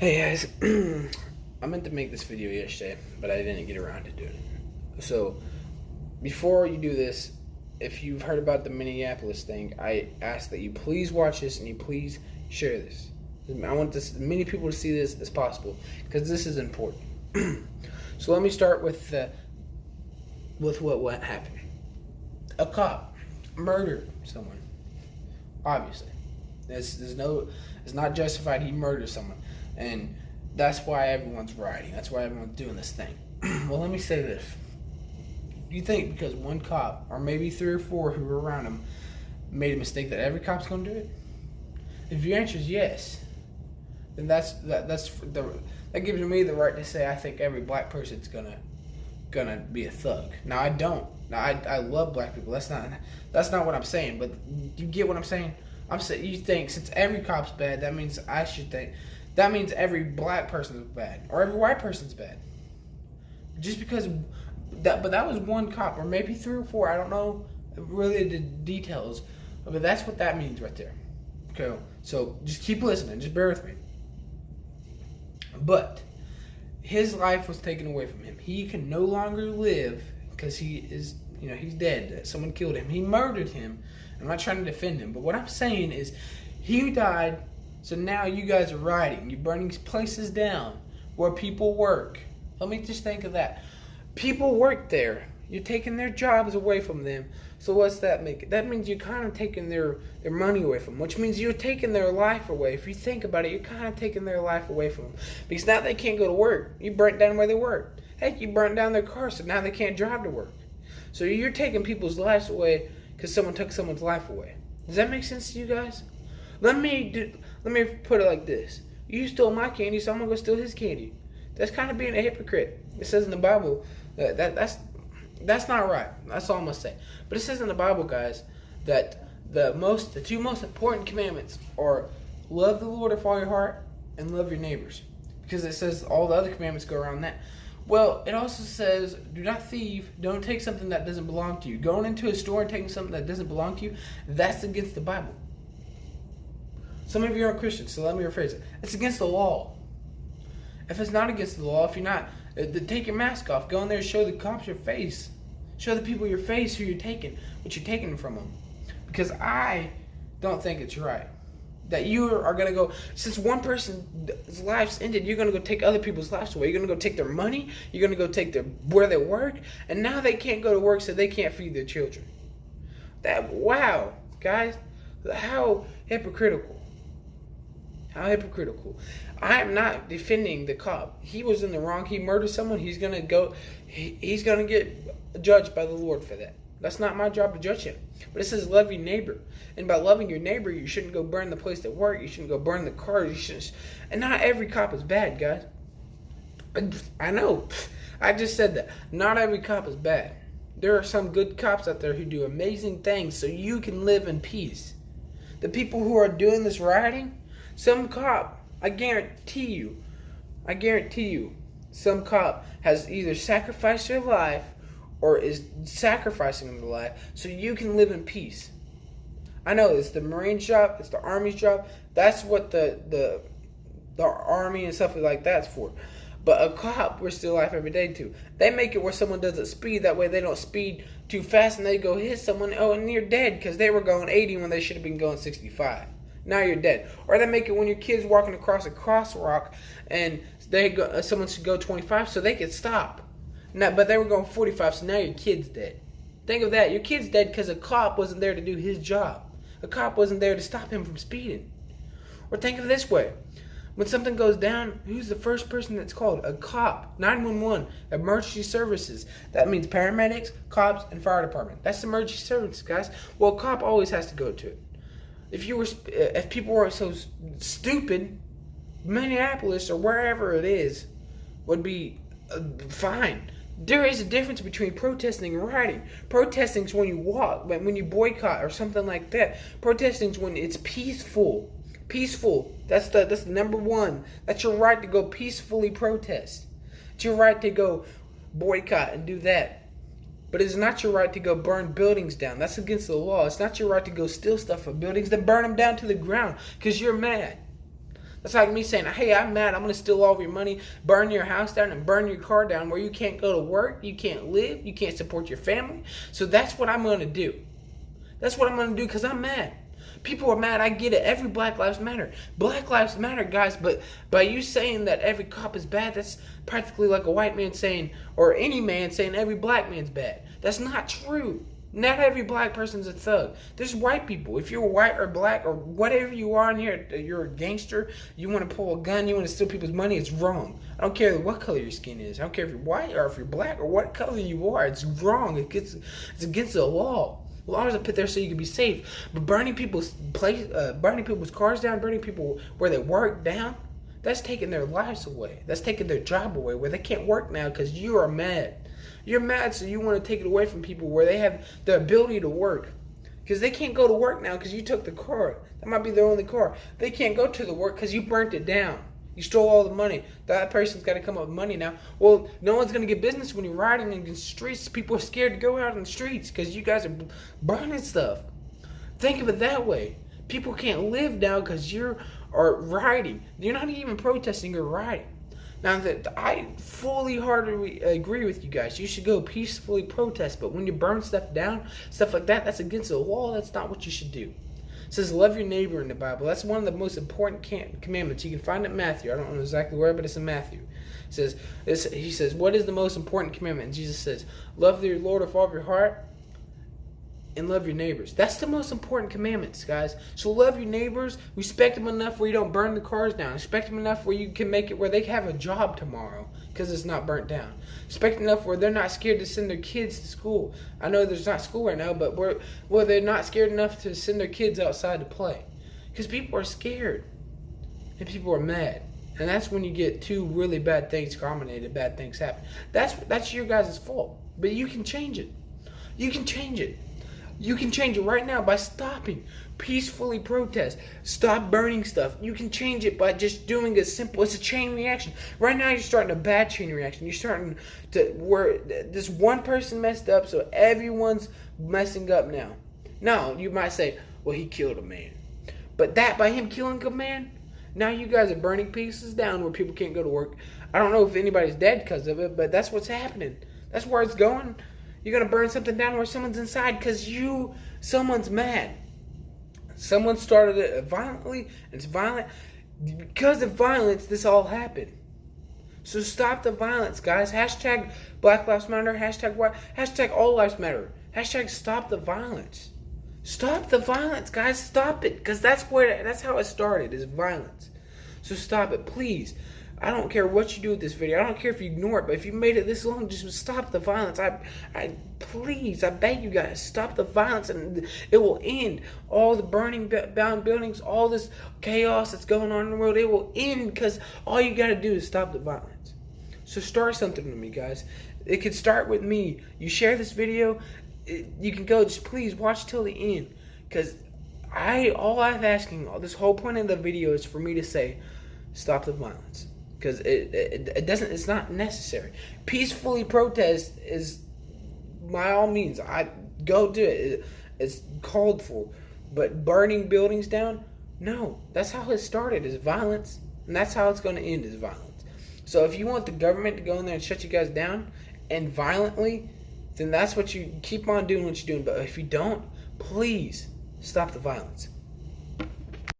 Hey guys, I meant to make this video yesterday, but I didn't get around to doing it. So, before you do this, if you've heard about the Minneapolis thing, I ask that you please watch this and you please share this. I want as many people to see this as possible because this is important. So let me start with what happened. A cop murdered someone. Obviously, it's not justified. He murdered someone. And that's why everyone's rioting. That's why everyone's doing this thing. Well, let me say this. Do you think because one cop, or maybe 3 or 4 who were around him, made a mistake that every cop's going to do it? If your answer is yes, then that gives me the right to say I think every black person's gonna be a thug. Now I don't. Now I love black people. That's not what I'm saying. But you get what I'm saying? I'm saying you think since every cop's bad, that means I should think. That means every black person is bad, or every white person's bad. Just because but that was one cop, or maybe 3 or 4. I don't know really the details, but that's what that means right there. Okay, so just keep listening. Just bear with me. But his life was taken away from him. He can no longer live because he's dead. Someone killed him. He murdered him. I'm not trying to defend him, but what I'm saying is he died. So now you guys are rioting. You're burning places down where people work. Let me just think of that. People work there. You're taking their jobs away from them. So what's that make? That means you're kind of taking their money away from them, which means you're taking their life away. If you think about it, you're kind of taking their life away from them. Because now they can't go to work. You burnt down where they work. Heck, you burnt down their car, so now they can't drive to work. So you're taking people's lives away because someone took someone's life away. Does that make sense to you guys? Let me put it like this. You stole my candy, so I'm going to go steal his candy. That's kind of being a hypocrite. It says in the Bible that's not right. That's all I'm going to say. But it says in the Bible, guys, that the 2 most important commandments are love the Lord with all your heart and love your neighbors. Because it says all the other commandments go around that. Well, it also says, do not thieve, don't take something that doesn't belong to you. Going into a store and taking something that doesn't belong to you, that's against the Bible. Some of you aren't Christians, so let me rephrase it. It's against the law. If it's not against the law, if you're not, take your mask off. Go in there and show the cops your face. Show the people your face who you're taking, what you're taking from them. Because I don't think it's right that you are going to go, since one person's life's ended, you're going to go take other people's lives away. You're going to go take their money. You're going to go take where they work. And now they can't go to work, so they can't feed their children. Wow, guys, how hypocritical. How hypocritical. I am not defending the cop. He was in the wrong. He murdered someone. He's going to get judged by the Lord for that. That's not my job to judge him. But it says love your neighbor. And by loving your neighbor, you shouldn't go burn the place at work. You shouldn't go burn the cars. And not every cop is bad, guys. I know. I just said that. Not every cop is bad. There are some good cops out there who do amazing things so you can live in peace. The people who are doing this rioting, some cop, I guarantee you, some cop has either sacrificed their life or is sacrificing their life so you can live in peace. I know it's the Marine's job, it's the Army's job. That's what the Army and stuff like that's for. But a cop risks their life every day too. They make it where someone doesn't speed. That way they don't speed too fast and they go hit someone. Oh, and you're dead because they were going 80 when they should have been going 65. Now you're dead. Or they make it when your kid's walking across a crosswalk and someone should go 25 so they can stop. Now, but they were going 45, so now your kid's dead. Think of that. Your kid's dead because a cop wasn't there to do his job. A cop wasn't there to stop him from speeding. Or think of it this way. When something goes down, who's the first person that's called? A cop. 911. Emergency services. That means paramedics, cops, and fire department. That's emergency services, guys. Well, a cop always has to go to it. If people were so stupid, Minneapolis or wherever it is would be fine. There is a difference between protesting and rioting. Protesting is when you walk, when you boycott or something like that. Protesting is when it's peaceful. Peaceful. That's the number one. That's your right to go peacefully protest. It's your right to go boycott and do that. But it's not your right to go burn buildings down. That's against the law. It's not your right to go steal stuff from buildings, then burn them down to the ground because you're mad. That's like me saying, hey, I'm mad, I'm going to steal all of your money, burn your house down, and burn your car down where you can't go to work, you can't live, you can't support your family. So that's what I'm going to do. That's what I'm going to do because I'm mad. People are mad, I get it. Every Black Lives Matter. Black Lives Matter, guys, but by you saying that every cop is bad, that's practically like a white man saying, or any man saying every black man's bad. That's not true. Not every black person's a thug. There's white people. If you're white or black or whatever you are in here, you're a gangster, you want to pull a gun, you want to steal people's money, it's wrong. I don't care what color your skin is. I don't care if you're white or if you're black or what color you are. It's wrong. It's against the law. The laws are put there so you can be safe. But burning people's cars down, burning people where they work down, that's taking their lives away. That's taking their job away where they can't work now because you are mad. You're mad, so you want to take it away from people where they have the ability to work. Because they can't go to work now because you took the car. That might be their only car. They can't go to the work because you burnt it down. You stole all the money. That person's got to come up with money now. Well, no one's going to get business when you're riding in the streets. People are scared to go out in the streets because you guys are burning stuff. Think of it that way. People can't live now because you are riding. You're not even protesting, you're riding. Now, I fully heartedly agree with you guys. You should go peacefully protest, but when you burn stuff down, stuff like that, that's against the law. That's not what you should do. It says, love your neighbor in the Bible. That's one of the most important commandments. You can find it in Matthew. I don't know exactly where, but it's in Matthew. He says, what is the most important commandment? And Jesus says, love your Lord with all of your heart and love your neighbors. That's the most important commandments, guys. So love your neighbors. Respect them enough where you don't burn the cars down. Respect them enough where you can make it where they have a job tomorrow because it's not burnt down. Respect enough where they're not scared to send their kids to school. I know there's not school right now, but they're not scared enough to send their kids outside to play because people are scared and people are mad. And that's when you get two really bad things combined, bad things happen. That's your guys' fault. But you can change it. You can change it. You can change it right now by stopping. Peacefully protest. Stop burning stuff. You can change it by just doing it's a chain reaction. Right now you're starting a bad chain reaction. You're starting to where this one person messed up, so everyone's messing up now. Now, you might say, well, he killed a man. But that, by him killing a man, now you guys are burning pieces down where people can't go to work. I don't know if anybody's dead because of it, but that's what's happening. That's where it's going. You're going to burn something down where someone's inside because someone's mad. Someone started it violently, and it's violent. Because of violence, this all happened. So stop the violence, guys. Hashtag Black Lives Matter. Hashtag what? Hashtag All Lives Matter. Hashtag stop the violence. Stop the violence, guys. Stop it. Because that's how it started, is violence. So stop it, please. I don't care what you do with this video. I don't care if you ignore it, but if you made it this long, just stop the violence. Please, I beg you guys, stop the violence, and it will end. All the burning down buildings, all this chaos that's going on in the world, it will end because all you got to do is stop the violence. So start something with me, guys. It could start with me. You share this video, you can go, just please watch till the end, because all I'm asking, this whole point of the video is for me to say, stop the violence. Because it's not necessary. Peacefully protest is, by all means, go do it. It's called for. But burning buildings down, no. That's how it started, is violence. And that's how it's going to end, is violence. So if you want the government to go in there and shut you guys down, and violently, then that's what you keep on doing what you're doing. But if you don't, please stop the violence.